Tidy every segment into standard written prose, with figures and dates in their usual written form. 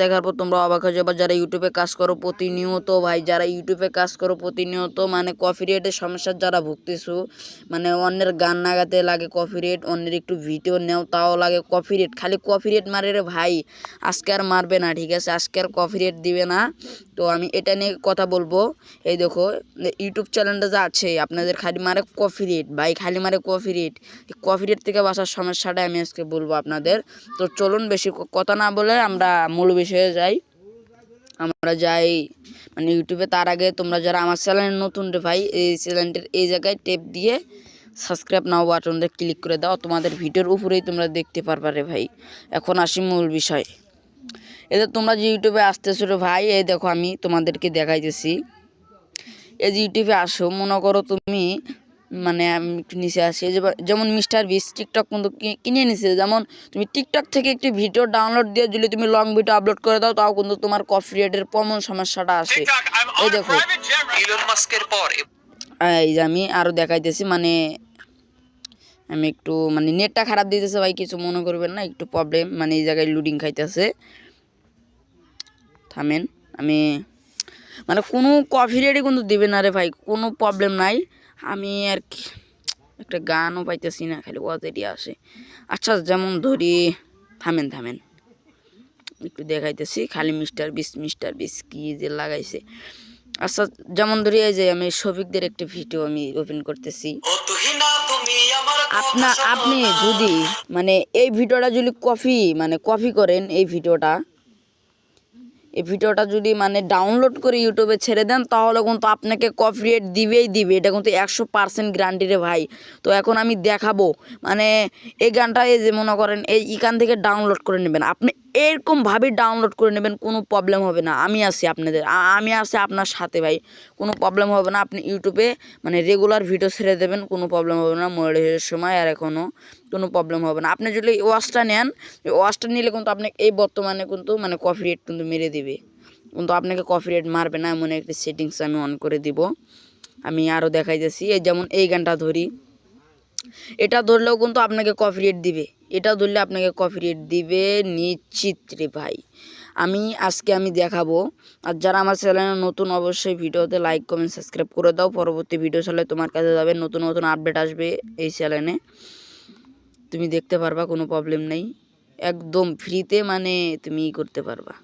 দেখার পর তোমরা অবাক হয়ে যাবে। যারা ইউটিউবে কাজ করো প্রতিনিয়ত ভাই, যারা ইউটিউবে কাজ করো প্রতিনিয়ত মানে কপিরাইটের সমস্যার যারা ভুগতেছো, মানে অন্যের গান লাগাতে লাগে কপিরাইট, অন্যের একটু ভিডিও নেও তাও লাগে কপিরাইট, খালি কপিরাইট মারে রে ভাই। আজকে আর মারবে না, ঠিক আছে, আজকে আর কপিরাইট দিবে না। তো আমি এটা নিয়ে কথা বলবো। এই দেখো ইউটিউব চ্যানেলটা যা আছে আপনাদের খালি মারে কপিরাইট ভাই, খালি মারে কপিরাইট। কপিরাইট থেকে বাঁচার সমস্যাটা আমি আজকে বলবো আপনাদের। তো চলুন বেশি কথা না বলে আমরা মূল বিষয়ে যাই। আমরা যাই মানে ইউটিউবে। তার আগে তোমরা যারা আমার চ্যানেলে নতুন রে ভাই, এই চ্যানেলটির এই জায়গায় টেপ দিয়ে সাবস্ক্রাইব নাও বাটনটা ক্লিক করে দাও, তোমাদের ভিডিওর উপরেই তোমরা দেখতে পারবা রে ভাই। এখন আসি মূল বিষয়। এদের তোমরা যে ইউটিউবে আসতেছো রে ভাই, এই দেখো আমি তোমাদেরকে দেখাইতেছি। এই যে ইউটিউবে আসো, মনে করো তুমি মানে আমি একটু নিচে আসি, যেমন মিস্টার বিস টিকটক কিন্তু কিনে নিছে। যেমন তুমি টিকটক থেকে একটি ভিডিও ডাউনলোড দিয়ে যদি তুমি লং ভিডিও আপলোড করে দাও, তাও কিন্তু তোমার কপিরাইটের কমন সমস্যাটা আসে। এই দেখো ইলন মাস্কের পর এই যে আমি আরও দেখাইতেছি। মানে আমি একটু মানে নেটটা খারাপ দিতেছে ভাই, কিছু মনে করবেন না, একটু প্রবলেম, মানে এই জায়গায় লোডিং খাইতেছে। থামেন, আমি মানে কোনো কপিরাইটই কিন্তু দিবে না রে ভাই, কোনো প্রবলেম নাই। আমি আর কি একটা গানও পাইতেছি না, খালি ওয়াজেরই আসে। আচ্ছা যেমন ধরি, থামেন থামেন একটু দেখাইতেছি, খালি মিস্টার বিস কি যে লাগাইছে। আচ্ছা যেমন ধরি এই যে আমি শফিকদের একটা ভিডিও আমি ওপেন করতেছি। আপনি যদি মানে এই ভিডিওটা যদি কপি করেন, এই ভিডিওটা যদি মানে ডাউনলোড করে ইউটিউবে ছেড়ে দেন, তাহলে কিন্তু আপনাকে কপিরাইট দিবেই দিবে, এটা কিন্তু 100% গ্যারান্টি রে ভাই। তো এখন আমি দেখাবো মানে এই গানটা, এই যে মনে করেন এই এখান থেকে ডাউনলোড করে নেবেন, আপনি এরকমভাবে ডাউনলোড করে নেবেন, কোনো প্রবলেম হবে না। আমি আছি আমি আছি আপনার সাথে ভাই, কোনো প্রবলেম হবে না। আপনি ইউটিউবে মানে রেগুলার ভিডিও ছেড়ে দেবেন, কোনো প্রবলেম হবে না। মনিটাইজেশনের সময় আর এখনও কোনো প্রবলেম হবে না। আপনি যদি ওয়াচটা নেন, ওয়াচটা নিলে কিন্তু আপনি এই বর্তমানে কিন্তু মানে কপিরাইট কিন্তু মেরে দিবে, কিন্তু আপনাকে কপিরাইট মারবে না, এমন একটি সেটিংস আমি অন করে দিব। আমি আরও দেখাইতেছি, এই যেমন এই গানটা ধরি, এটা ধরলেও কিন্তু আপনাকে কপিরাইট দিবে, এটা ধরলে আপনাকে কপিরাইট দিবে নিশ্চিত রে ভাই। আজকে আমি দেখাবো। আর যারা আমার চ্যানেলে নতুন, অবশ্যই ভিডিওতে লাইক কমেন্ট সাবস্ক্রাইব করে দাও। পরবর্তী ভিডিও চাইলে তোমার কাছে যাবে, নতুন নতুন আপডেট আসবে এই চ্যানেলে, তুমি দেখতে পারবা, কোনো প্রবলেম নেই, একদম ফ্রিতে মানে তুমি করতে পারবা।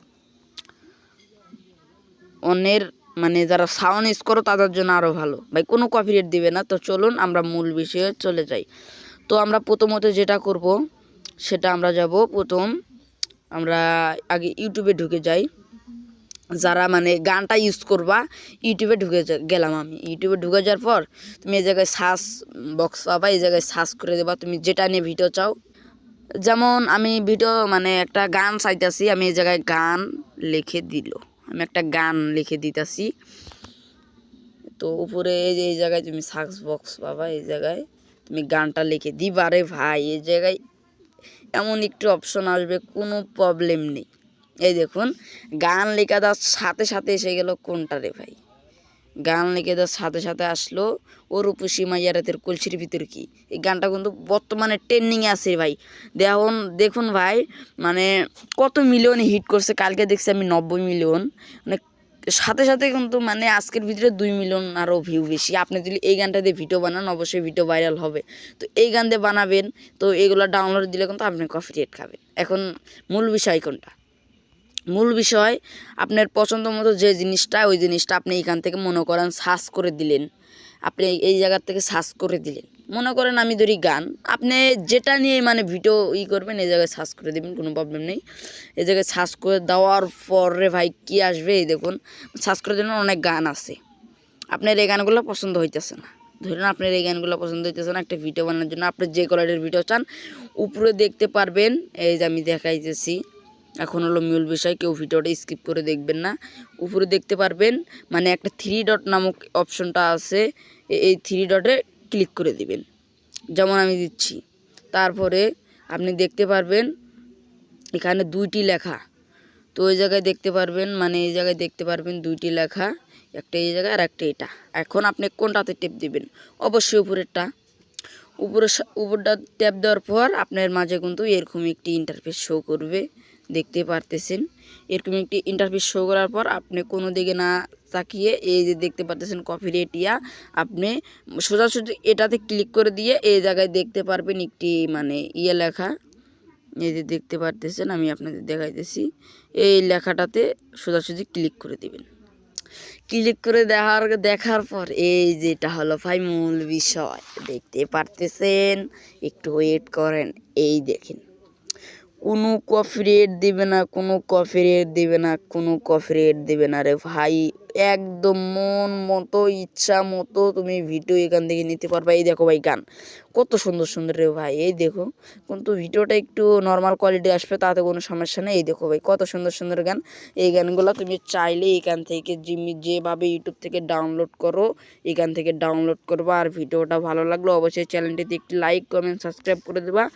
অন্যের মানে যারা সাউন্ড ইউজ করো তাদের জন্য আরও ভালো ভাই, কোনো কপিরাইট দিবে না। তো চলুন আমরা মূল বিষয়ে চলে যাই। তো আমরা প্রথমত যেটা করব সেটা আমরা যাব, আমরা আগে ইউটিউবে ঢুকে যাই। যারা মানে গানটা ইউজ করবা ইউটিউবে ঢুকে গেলাম আমি। ইউটিউবে ঢুকে যাওয়ার পর তুমি এই জায়গায় সার্চ বক্স পাবা, এই জায়গায় সার্চ করে দেবা তুমি যেটা নিয়ে ভিডিও চাও। যেমন আমি ভিডিও মানে একটা গান চাইতেছি, আমি এই জায়গায় গান লিখে দিল, আমি একটা গান লিখে দিতেছি। তো উপরে এই জায়গায় তুমি সার্চ বক্স পাবা, এই জায়গায় তুমি গানটা লিখে দিবা রে ভাই। এই জায়গায় এমন একটু অপশন আসবে, কোনো প্রবলেম নেই। এই দেখুন গান লেখা দেওয়ার সাথে সাথে এসে গেল কোনটা রে ভাই, গান লিখে দেওয়ার সাথে সাথে আসলো ওর উপসী মাইয়ারাতের কলসির ভিতর কি। এই গানটা কিন্তু বর্তমানে ট্রেন্ডিংয়ে আছে ভাই। দেখুন ভাই মানে কত মিলিয়ন হিট করছে, কালকে দেখছি আমি 90 মিলিয়ন, মানে সাথে সাথে কিন্তু মানে আজকের ভিতরে 2 মিলিয়ন আরও ভিউ বেশি। আপনি যদি এই গানটা দিয়ে ভিডিও বানান, অবশ্যই ভিডিও ভাইরাল হবে। তো এই গান দিয়ে বানাবেন, তো এগুলো ডাউনলোড দিলে কিন্তু আপনি কপিরাইট খাবেন। এখন মূল বিষয় কোনটা, মূল বিষয় আপনার পছন্দ মতো যে জিনিসটা, ওই জিনিসটা আপনি এখান থেকে মনে করেন সার্চ করে দিলেন, আপনি এই জায়গার থেকে সার্চ করে দিলেন। মনে করেন আমি ধরি গান, আপনি যেটা নিয়ে মানে ভিডিও করবেন এই জায়গায় সার্চ করে দেবেন, কোনো প্রবলেম নেই। এই জায়গায় সার্চ করে দেওয়ার পরে ভাই কী আসবে, এই দেখুন সার্চ করে দিলেন, অনেক গান আছে। আপনার এই গানগুলো পছন্দ হইতেছে না, ধরুন আপনার এই গানগুলো পছন্দ হইতেছে না, একটা ভিডিও বানানোর জন্য আপনি যে কোয়ালিটির ভিডিও চান উপরে দেখতে পারবেন। এই যে আমি দেখাইতেছি, এখন হলো মূল বিষয়, কেউ ভিডিওটা স্কিপ করে দেখবেন না। উপরে দেখতে পারবেন মানে একটা 3 ডট নামক অপশনটা আছে, এই 3 ডটে ক্লিক করে দিবেন, যেমন আমি দিচ্ছি। তারপরে আপনি দেখতে পারবেন এখানে 2টি লেখা, তো ওই জায়গায় দেখতে পারবেন মানে এই জায়গায় দেখতে পারবেন 2টি লেখা, একটা এই জায়গায় আর একটা এটা। এখন আপনি কোনটাতে টেপ দিবেন, অবশ্যই উপরেরটা। উপরটা ট্যাপ দেওয়ার পর আপনার মাঝে কিন্তু এরকম একটি ইন্টারফেস শো করবে, দেখতে পারতেছেন এরকম একটি ইন্টারফেস শো করার পর আপনি কোনো দিকে না তাকিয়ে এই যে দেখতে পারতেছেন কপিরাইট ইয়া আপনি সোজাসুজি এটাতে ক্লিক করে দিয়ে এই জায়গায় দেখতে পারবেন একটি মানে ইয়ে লেখা, এই যে দেখতে পারতেছেন আমি আপনাদের দেখাইতেছি, এই লেখাটাতে সোজাসুজি ক্লিক করে দিবেন। ক্লিক করে দেখার পর এই যেটা হলো ভাই মূল বিষয় দেখতে পারতেছেন, একটু ওয়েট করেন, এই দেখেন কোনো কপিরাইট দিবে না, কোনো কপিরাইট দিবে না, কোনো কপিরাইট দিবে না রে ভাই। একদম মন মতো ইচ্ছা মতো তুমি ভিডিও এখান থেকে নিতে পারবা। এই দেখো ভাই গান কত সুন্দর সুন্দর রে ভাই, এই দেখো কিন্তু ভিডিওটা একটু নর্মাল কোয়ালিটি আসবে, তাতে কোনো সমস্যা নেই। এই দেখো ভাই কত সুন্দর সুন্দর গান, এই গানগুলো তুমি চাইলে এখান থেকে যেভাবে ইউটিউব থেকে ডাউনলোড করো এখান থেকে ডাউনলোড করবা। আর ভিডিওটা ভালো লাগলো অবশ্যই চ্যানেলটিতে একটি লাইক কমেন্ট সাবস্ক্রাইব করে দেবা।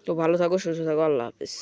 তো ভালো থাকো, সুস্থ থাকো, আল্লাহ হাফেজ।